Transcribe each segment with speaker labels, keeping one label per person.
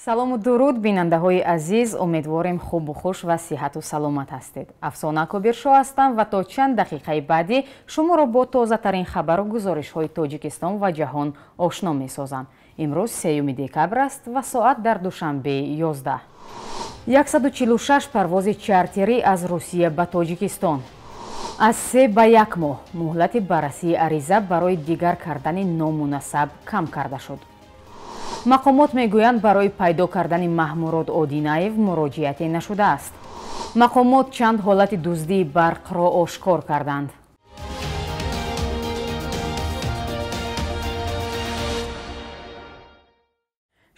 Speaker 1: салому дуруд бинандаҳои азиз, умедворем хубу хуш ва сиҳату саломат ҳастед. Афсона Кобиршо ҳастам ва то чанд дақиқаи баъдӣ шуморо бо тозатарин хабару гузоришҳои Тоҷикистон ва ҷаҳон ошно месозам. Имрӯз 3 декабр аст ва соат дар душанбеи 11. 146 парвози чартерӣ аз Русия ба Тоҷикистон. аз 3 ба 1 моҳ муҳлати баррасии ариза барои дигар кардани номунасаб кам карда шуд. мақомот мегӯянд барои пайдо кардани Маҳмурод Одинаев муроҷиате нашудааст. мақомот чанд ҳолати дуздии барқро ошкор карданд.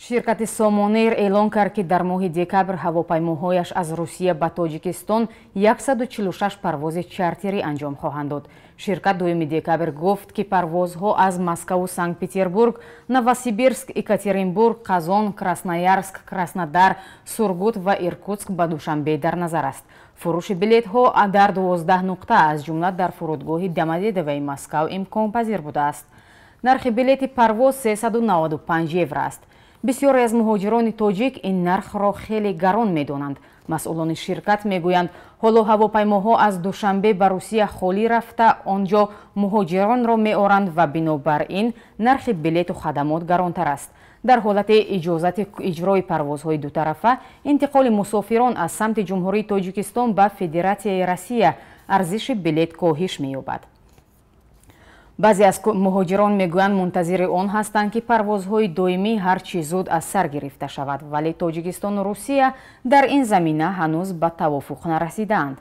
Speaker 1: ширкати Сомонер эълон кард, ки дар моҳи декабр ҳавопаймоҳояш аз Русия ба Тоҷикистон 146 парвози чартерӣ анҷом хоҳанд дод. ширкат 2 декабр гуфт, ки парвозҳо аз Москву, Санкт-Петербург, Новосибирск, Екатеринбург, Қазон, Красноярск, Краснодар, Сургут ва Иркутск ба Душанбе дар назар аст. фурӯши билетҳо дар 12 нуқта аз ҷумла дар фурудгоҳи Домодедовои Москав имконпазир будааст. нархи билети парвоз 395 евро аст. бисёре аз муҳоҷирони тоҷик ин нархро хеле гарон медонанд. масъулони ширкат мегӯянд, ҳоло ҳавопаймоҳо аз Душанбе ба Русия холӣ рафта, он ҷо муҳоҷиронро меоранд ва бинобар ин нархи билету хадамот гаронтар аст. дар ҳолати иҷозати иҷрои парвозҳои дутарафа, интиқоли мусофирон аз самти ҷумҳурии Тоҷикистон ба Федератсияи Россия арзиши билет коҳиш меёбад. баъзе аз муҳоҷирон мегӯянд мунтазири он ҳастанд, ки парвозҳои доимӣ ҳарчи зуд аз сар гирифта шавад, вале Тоҷикистону Русия дар ин замина ҳанӯз ба тавофуқ нарасидаанд.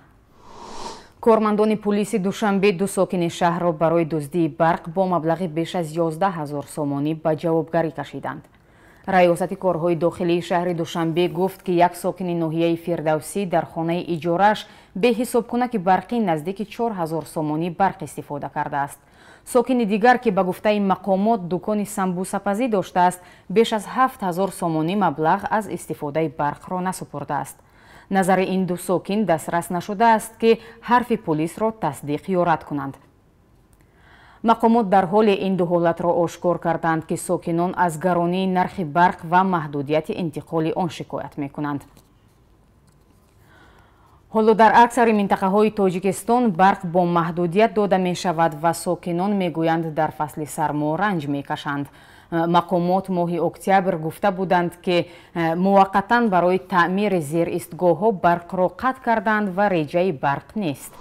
Speaker 1: кормандони пулиси Душанбе 2 сокини шаҳрро барои дуздии барқ бо маблағи беш аз 11 000 сомонӣ ба ҷавобгарӣ кашиданд. раёсати корҳои дохилии шаҳри Душанбе гуфт, ки як сокини ноҳияи Фирдавсӣ дар хонаи иҷорааш беҳисобкунаки барқӣ наздики 4 000 сомонӣ барқ истифода кардааст. сокини дигар, ки ба гуфтаи мақомот дукони самбусапазӣ доштааст, беш аз 7 000 сомонӣ маблағ аз истифодаи барқро насупурдааст. назари ин 2 сокин дастрас нашудааст, ки ҳарфи пулисро тасдиқ ё рад кунанд. мақомот дар ҳоле ин 2 ҳолатро ошкор карданд, ки сокинон аз гаронии нархи барқ ва маҳдудияти интиқоли он шикоят мекунанд. ҳоло дар аксари минтақаҳои Тоҷикистон барқ бо маҳдудият дода мешавад ва сокинон мегӯянд дар фасли сармо ранҷ мекашанд. мақомот моҳи октябр гуфта буданд, ки муваққатан барои таъмири зеристгоҳҳо барқро қатъ карданд ва реҷаи барқ нест.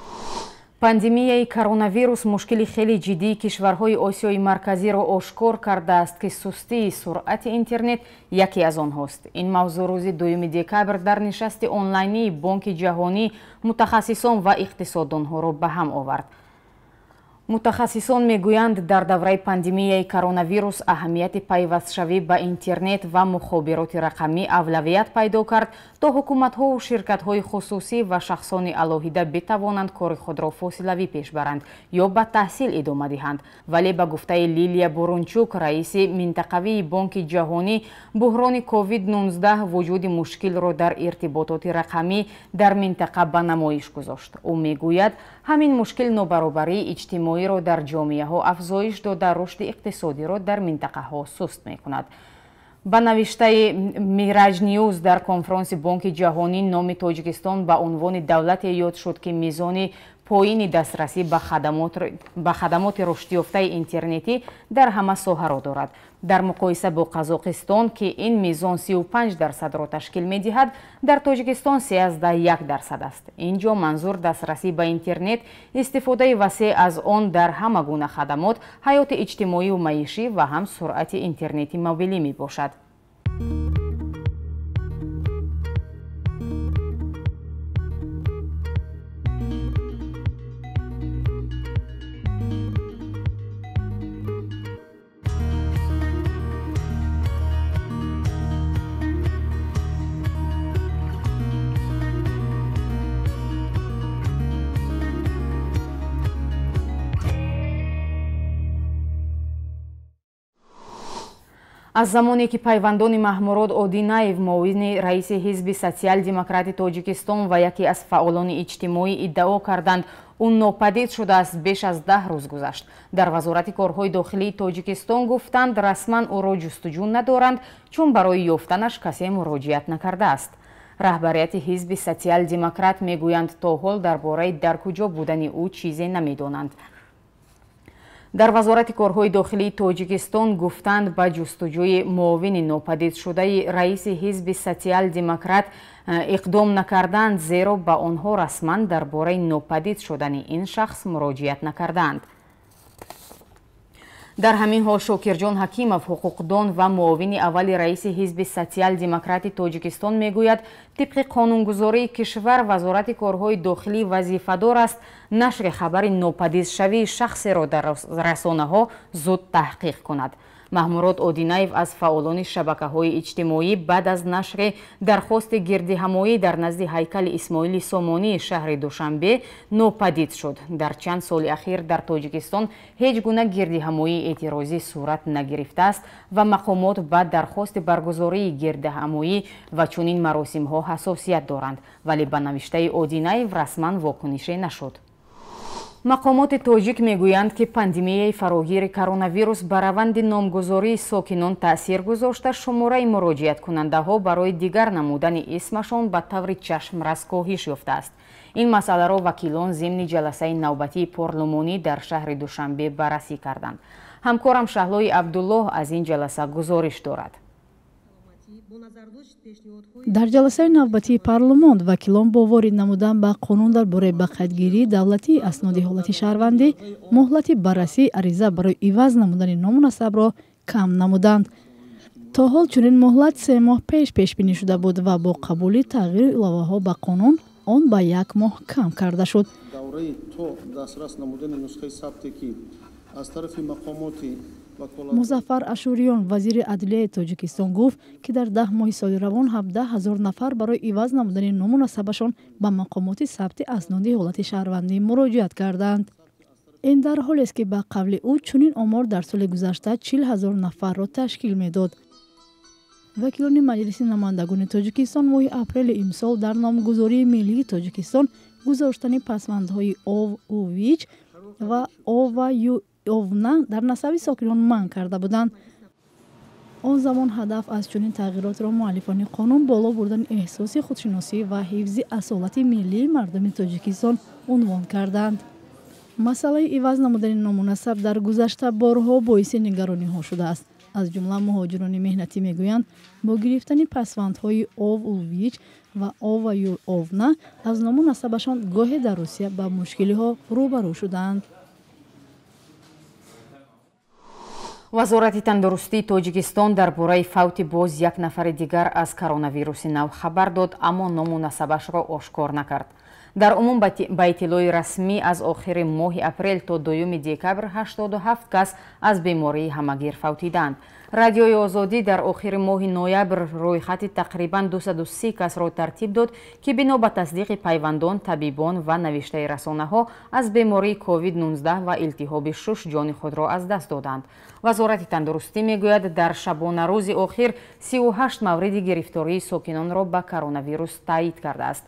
Speaker 1: пандемияи коронавирус мушкили хеле ҷиддии кишварҳои Осиёи марказиро ошкор кардааст, ки сустии суръати интернет яке аз онҳост. ин мавзӯъ рӯзи 2 декабр дар нишасти онлайнии Бонки ҷаҳонӣ мутахассисон ва иқтисоддонҳоро ба ҳам овард. мутахассисон мегӯянд, дар давраи пандемияи коронавирус аҳамияти пайвастшавӣ ба интернет ва мухобироти рақамӣ авлавият пайдо кард, то ҳукуматҳову ширкатҳои хусусӣ ва шахсони алоҳида битавонанд кори худро фосилавӣ пеш баранд ё ба таҳсил идома диҳанд. вале ба гуфтаи Лилия Бурунчук, раиси минтақавии Бонки ҷаҳонӣ, буҳрони COVID-19 вуҷуди мушкилро дар иртибототи рақамӣ дар минтақа ба намоиш гузошт. ӯ мегӯяд, ҳамин мушкил нобаробарии иҷтимоиро дар ҷомеаҳо афзоиш дода, рушди иқтисодиро дар минтақаҳо суст мекунад. ба навиштаи Мираҷ Ньюз дар конфронси Бонки ҷаҳонӣ номи Тоҷикистон ба унвони давлате ёд шуд, ки мизони поини дастрасӣ ба хадамоти рушдёфтаи интернетӣ дар ҳама соҳаро дорад. дар муқоиса бо Қазоқистон, ки ин мизон 35% ташкил медиҳад, дар Тоҷикистон 31% аст. ин ҷо манзур дастрасӣ ба интернет, истифодаи васеъ аз он дар ҳама гуна хадамот, ҳаёти иҷтимоиву маишӣ ва ҳам суръати интернети мобилӣ мебошад. аз замоне ки пайвандони Маҳмурод Одинаев, муовини раиси ҳизби социал-демократи Тоҷикистон ва яке аз фаъолони иҷтимоӣ иддао карданд, ӯ нопадид шудааст. беш аз 10 рӯз гузашт. дар вазорати корҳои дохилии тоҷикистон гуфтанд расман ӯро ҷустуҷӯ надоранд, чун барои ёфтанаш касе муроҷиат накардааст. раҳбарияти ҳизби социал-демократ мегӯянд то ҳол дар бораи дар куҷо будани ӯ чизе намедонанд. дар вазорати корҳои дохилии тоҷикистон гуфтанд ба ҷустуҷӯи муовини нопадидшудаи раиси ҳизби социал-демократ иқдом накарданд, зеро ба онҳо расман дар бораи нопадид шудани ин шахс муроҷиат накарданд. дар ҳамин ҳол Шокирҷон Ҳакимов, ҳуқуқдон ва муовини аввали раиси ҳизби социал-демократи Тоҷикистон мегӯяд, тибқи қонунгузории кишвар вазорати корҳои дохилӣ вазифадор аст нашри хабари нопадидшавии шахсеро дар расонаҳо зуд таҳқиқ кунад. Маҳмурод Одинаев аз фаъолони шабакаҳои иҷтимоӣ баъд аз нашри дархости гирдиҳамоӣ дар назди ҳайкали Исмоили Сомонии шаҳри Душанбе нопадид шуд. Дар чанд соли ахир дар Тоҷикистон ҳеҷ гуна гирдиҳамоии эътирозӣ сурат нагирифтааст ва мақомот ба дархости баргузории гирдиҳамоӣ ва чунин маросимҳо ҳассосият доранд, вале ба навиштаи Одинаев расман вокунише нашуд. мақомоти тоҷик мегӯянд, ки пандемияи фарогири коронавирус ба раванди номгузории сокинон таъсир гузошта, шумораи муроҷиаткунандаҳо барои дигар намудани исмашон ба таври чашмрас коҳиш ёфтааст. ин масъаларо вакилон зимни ҷаласаи навбатии парлумонӣ дар шаҳри Душанбе баррасӣ карданд. ҳамкорам Шаҳлои Абдуллоҳ аз ин ҷаласа гузориш дорад.
Speaker 2: дар ҷаласаи навбатии парлумон вакилон бо ворид намудан ба қонун дар бораи ба қайдгирии давлатии асноди ҳолати шаҳрвандӣ муҳлати баррасии ариза барои иваз намудани ному насабро кам намуданд. то ҳол чунин муҳлат 3 моҳ пеш пешбинӣ шуда буд ва бо қабули тағйири иловаҳо ба қонун он ба 1 моҳ кам карда шуд. музаффар ашуриён, вазири адлияи Тоҷикистон гуфт, ки дар 10 моҳи соли равон 17 000 нафар барои иваз намудани ному насабашон ба мақомоти сабти асноди ҳолати шаҳрвандӣ муроҷиат карданд. ин дар ҳолест, ки ба қавли ӯ чунин омор дар соли гузашта 40 000 нафарро ташкил медод. вакилони маҷлиси намояндагони Тоҷикистон моҳи апрели имсол дар номгузории миллии Тоҷикистон гузоштани пасвандҳои ов у вич ва ова ю овна дар насаби сокинон манъ карда буданд. он замон ҳадаф аз чунин тағйиротро муаллифони қонун боло бурдани эҳсоси худшиносӣ ва ҳифзи асолати миллии мардуми Тоҷикистон унвон карданд. масъалаи иваз намудани номунасаб дар гузашта борҳо боиси нигарониҳо шудааст. аз ҷумла муҳоҷирони меҳнатӣ мегӯянд, бо гирифтани пасвандҳои овувич ва оваю овна аз ному насабашон гоҳе дар Русия ба мушкилиҳо рӯбарӯ шудаанд.
Speaker 1: вазорати тандурустии Тоҷикистон дар бораи фавти боз як нафари дигар аз коронавируси нав хабар дод, аммо ному насабашро ошкор накард. дар умум ба иттилои расмӣ аз охири моҳи апрел то 2 декабр 87 кас аз бемории ҳамагир фавтиданд. радиои озодӣ дар охири моҳи ноябр рӯйхати тақрибан 230 касро тартиб дод, ки бино ба тасдиқи пайвандон, табибон ва навиштаи расонаҳо аз бемории COVID-19 ва илтиҳоби шуш ҷони худро аз даст доданд. вазорати тандурустӣ мегӯяд, дар шабонарӯзи охир 38 мавриди гирифтории сокинонро ба коронавирус таъйид кардааст.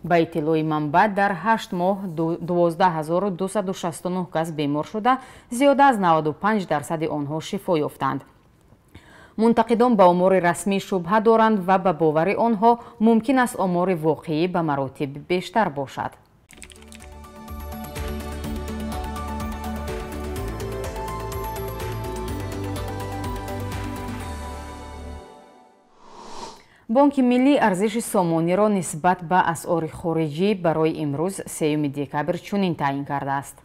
Speaker 1: ба иттилои манбаъ дар 8 моҳ 12 269 кас бемор шуда, зиёда аз 95% онҳо шифо ёфтанд. мунтақидон ба омори расмӣ шубҳа доранд ва ба бовари онҳо мумкин аст омори воқеӣ ба маротиб бештар бошад. бонки миллӣ арзиши сомониро нисбат ба асъори хориҷӣ барои имрӯз 3 декабр чунин таъйин кардааст.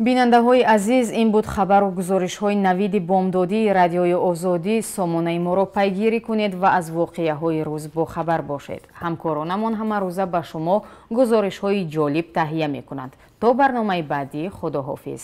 Speaker 1: бинандаҳои азиз, ин буд хабару гузоришҳои навиди бомдодии радиои озодӣ. сомонаи моро пайгирӣ кунед ва аз воқеаҳои рӯз бохабар бошед. ҳамкоронамон ҳамарӯза ба шумо гузоришҳои ҷолиб таҳия мекунанд. то барномаи баъдӣ, худоҳофиз.